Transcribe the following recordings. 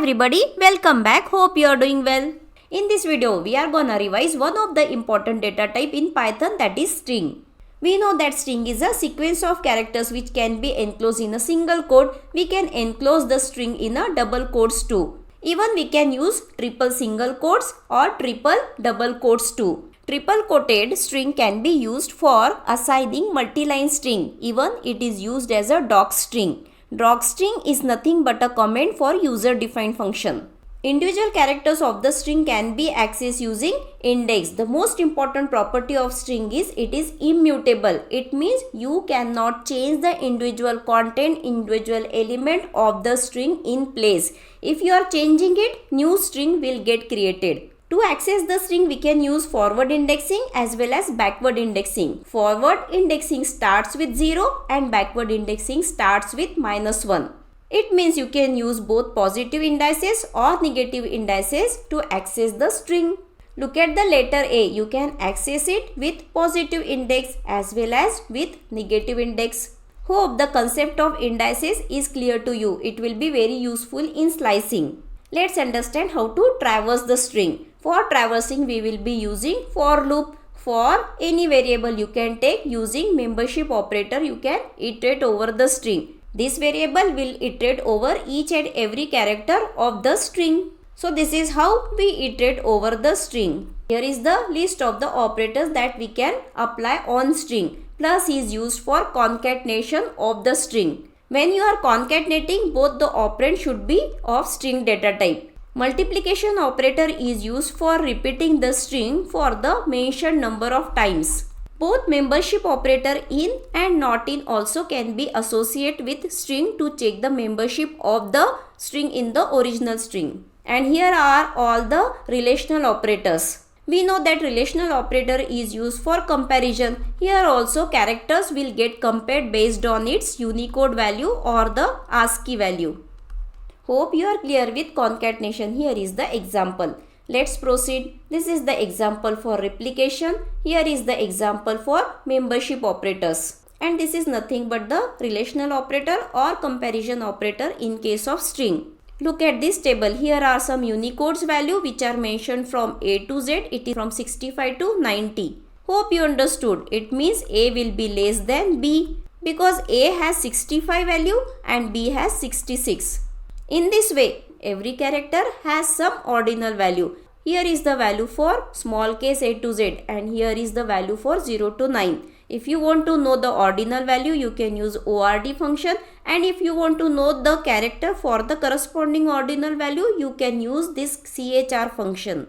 everybody, welcome back. Hope you are doing well. In this video, we are gonna revise one of the important data type in Python, that is string. We know that string is a sequence of characters which can be enclosed in a single quote. We can enclose the string in a double quotes too. Even we can use triple single quotes or triple double quotes too. Triple quoted string can be used for assigning multi-line string. Even it is used as a doc string. Doc string is nothing but a comment for user-defined function. Individual characters of the string can be accessed using index. The most important property of string is it is immutable. It means you cannot change the individual content, individual element of the string in place. If you are changing it, new string will get created. To access the string, we can use forward indexing as well as backward indexing. Forward indexing starts with 0 and backward indexing starts with -1. It means you can use both positive indices or negative indices to access the string. Look at the letter A. You can access it with positive index as well as with negative index. Hope the concept of indices is clear to you. It will be very useful in slicing. Let's understand how to traverse the string. For traversing, we will be using for loop. For any variable you can take using membership operator, you can iterate over the string. This variable will iterate over each and every character of the string. So this is how we iterate over the string. Here is the list of the operators that we can apply on string. Plus is used for concatenation of the string. When you are concatenating, both the operand should be of string data type. Multiplication operator is used for repeating the string for the mentioned number of times. Both membership operator in and not in also can be associated with string to check the membership of the string in the original string. And here are all the relational operators. We know that relational operator is used for comparison. Here also characters will get compared based on its Unicode value or the ASCII value. Hope you are clear with concatenation. Here is the example. Let's proceed. This is the example for replication. Here is the example for membership operators. And this is nothing but the relational operator or comparison operator in case of string. Look at this table. Here are some Unicode's value which are mentioned from A to Z. It is from 65 to 90. Hope you understood. It means A will be less than B because A has 65 value and B has 66. In this way, every character has some ordinal value. Here is the value for small case A to Z and here is the value for 0 to 9. If you want to know the ordinal value, you can use ORD function, and if you want to know the character for the corresponding ordinal value, you can use this CHR function.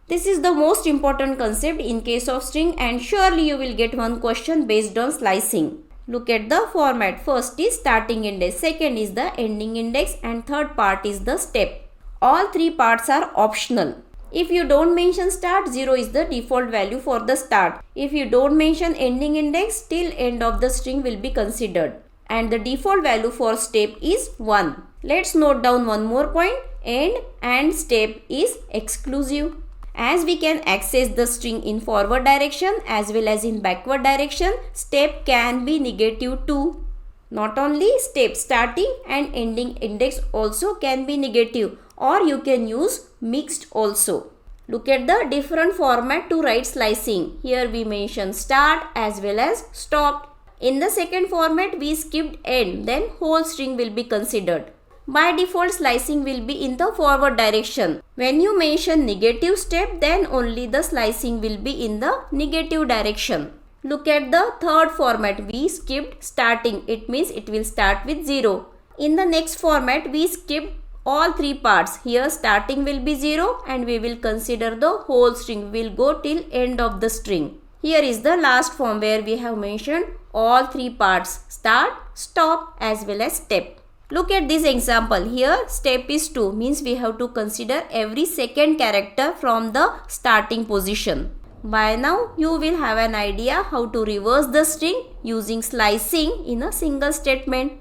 This is the most important concept in case of string, and surely you will get one question based on slicing. Look at the format. First is starting index, second is the ending index, and third part is the step. All three parts are optional. If you don't mention start, 0 is the default value for the start. If you don't mention ending index, till end of the string will be considered. And the default value for step is 1. Let's note down one more point. End and step is exclusive. As we can access the string in forward direction as well as in backward direction, step can be negative too. Not only step, starting and ending index also can be negative, or you can use mixed also. Look at the different format to write slicing. Here we mention start as well as stopped. In the second format we skipped end, then whole string will be considered. By default, slicing will be in the forward direction. When you mention negative step, then only the slicing will be in the negative direction. Look at the third format. We skipped starting. It means it will start with 0. In the next format, we skipped all three parts. Here starting will be 0 and we will consider the whole string. We will go till end of the string. Here is the last form where we have mentioned all three parts. Start, stop as well as step. Look at this example. Here step is 2, means we have to consider every second character from the starting position. By now you will have an idea how to reverse the string using slicing in a single statement.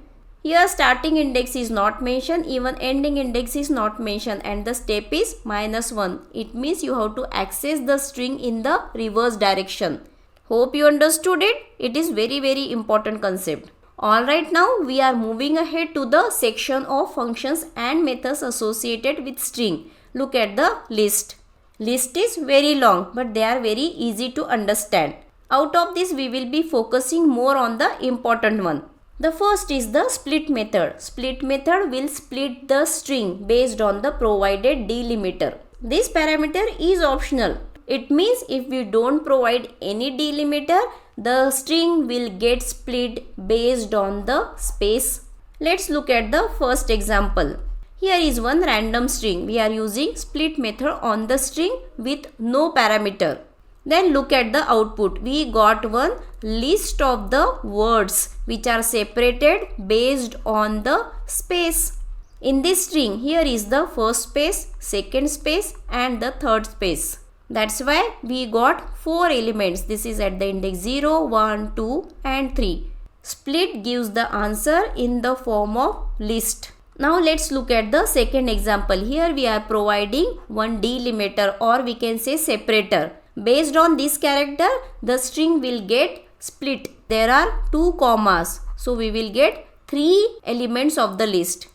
Here starting index is not mentioned, even ending index is not mentioned, and the step is -1. It means you have to access the string in the reverse direction. Hope you understood it. It is very important concept. Alright, now we are moving ahead to the section of functions and methods associated with string. Look at the list. List is very long, but they are very easy to understand. Out of this, we will be focusing more on the important one. The first is the split method. Split method will split the string based on the provided delimiter. This parameter is optional. It means if we don't provide any delimiter, the string will get split based on the space. Let's look at the first example. Here is one random string. We are using split method on the string with no parameter. Then look at the output. We got one list of the words which are separated based on the space. In this string, here is the first space, second space and the third space. That's why we got 4 elements. This is at the index 0, 1, 2 and 3. Split gives the answer in the form of list. Now let's look at the second example. Here we are providing one delimiter, or we can say separator. Based on this character, the string will get split. There are 2 commas. So we will get 3 elements of the list.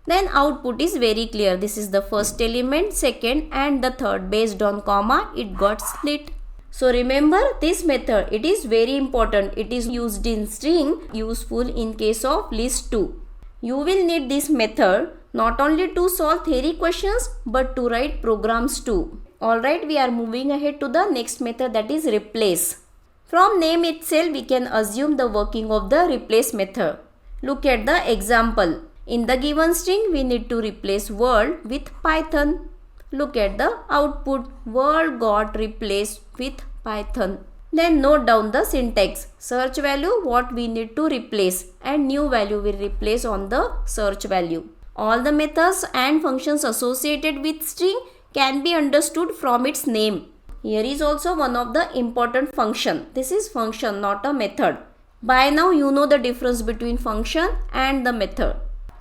Then output is very clear. This is the first element, second and the third. Based on comma, it got split. So remember this method. It is very important. It is used in string, useful in case of list too. You will need this method not only to solve theory questions but to write programs too. Alright, we are moving ahead to the next method, that is replace. From name itself, we can assume the working of the replace method. Look at the example. In the given string, we need to replace world with Python. Look at the output. World got replaced with Python. Then note down the syntax. Search value, what we need to replace, and new value will replace on the search value. All the methods and functions associated with string can be understood from its name. Here is also one of the important function. This is function, not a method. By now you know the difference between function and the method.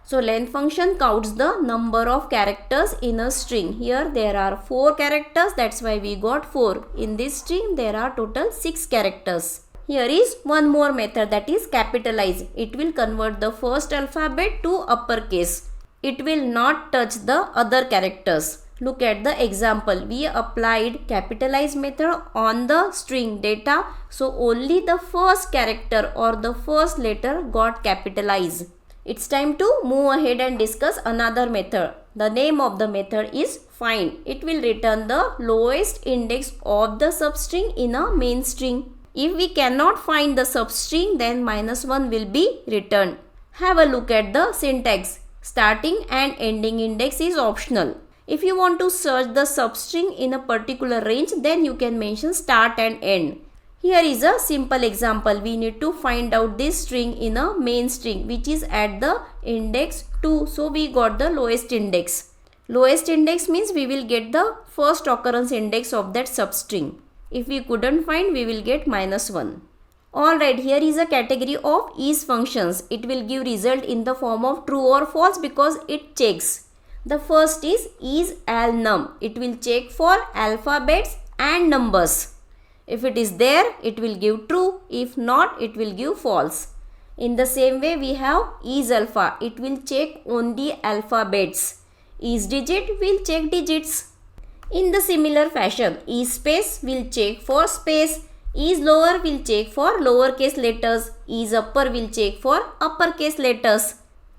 So length function counts the number of characters in a string. Here there are 4 characters, that's why we got 4. In this string there are total 6 characters. Here is one more method, that is capitalize. It will convert the first alphabet to uppercase. It will not touch the other characters. Look at the example. We applied capitalize method on the string data, so only the first character or the first letter got capitalized. It's time to move ahead and discuss another method. The name of the method is find. It will return the lowest index of the substring in a main string. If we cannot find the substring, then -1 will be returned. Have a look at the syntax. Starting and ending index is optional. If you want to search the substring in a particular range, then you can mention start and end. Here is a simple example. We need to find out this string in a main string which is at the index 2. So we got the lowest index. Lowest index means we will get the first occurrence index of that substring. If we couldn't find, we will get -1. Alright, here is a category of is functions. It will give result in the form of true or false because it checks. The first is alnum. It will check for alphabets and numbers. If it is there, it will give true. If not, it will give false. In the same way, we have is alpha. It will check only alphabets. Is digit will check digits. In the similar fashion, is space will check for space. Is lower will check for lowercase letters. Is upper will check for uppercase letters.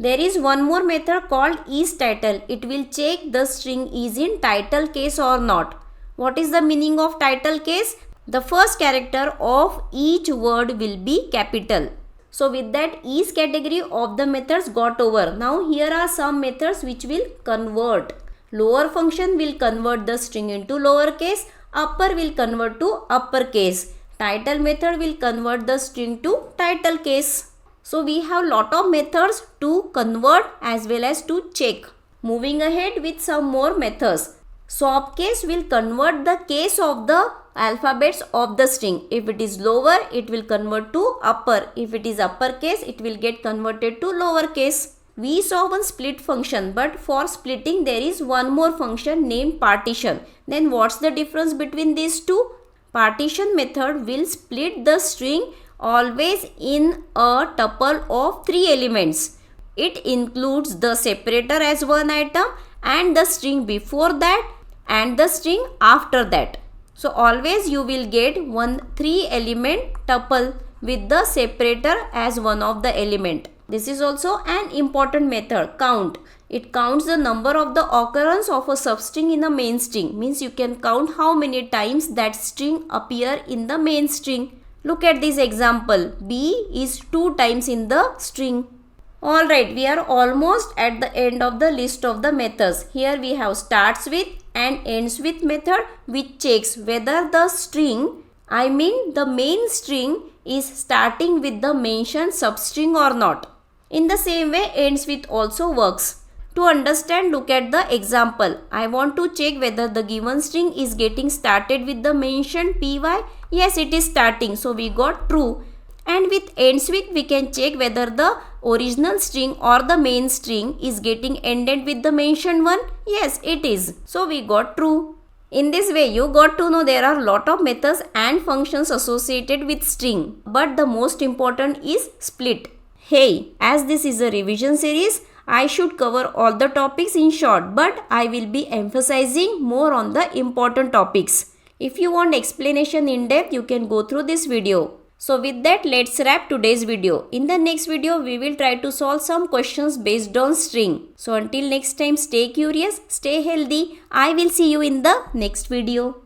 There is one more method called is title. It will check the string is in title case or not. What is the meaning of title case? The first character of each word will be capital. So with that, is category of the methods got over. Now here are some methods which will convert. Lower function will convert the string into lowercase. Upper will convert to uppercase. Title method will convert the string to title case. So we have lot of methods to convert as well as to check. Moving ahead with some more methods. Swap case will convert the case of the alphabets of the string. If it is lower, it will convert to upper. If it is uppercase, it will get converted to lowercase. We saw one split function, but for splitting there is one more function named partition. Then what's the difference between these two? Partition method will split the string always in a tuple of 3 elements. It includes the separator as one item and the string before that and the string after that. So always you will get one 3 element tuple with the separator as one of the element. This is also an important method, count. It counts the number of the occurrence of a substring in a main string. Means you can count how many times that string appear in the main string. Look at this example. B is 2 times in the string. Alright, we are almost at the end of the list of the methods. Here we have starts with and ends with method which checks whether the string, the main string is starting with the mentioned substring or not. In the same way, ends with also works. To understand, look at the example. I want to check whether the given string is getting started with the mentioned py. Yes, it is starting. So we got true. And with ends with, we can check whether the original string or the main string is getting ended with the mentioned one. Yes, it is. So we got true. In this way, you got to know there are lot of methods and functions associated with string. But the most important is split. Hey, as this is a revision series, I should cover all the topics in short, but I will be emphasizing more on the important topics. If you want explanation in depth, you can go through this video. So with that, let's wrap today's video. In the next video, we will try to solve some questions based on string. So until next time, stay curious, stay healthy. I will see you in the next video.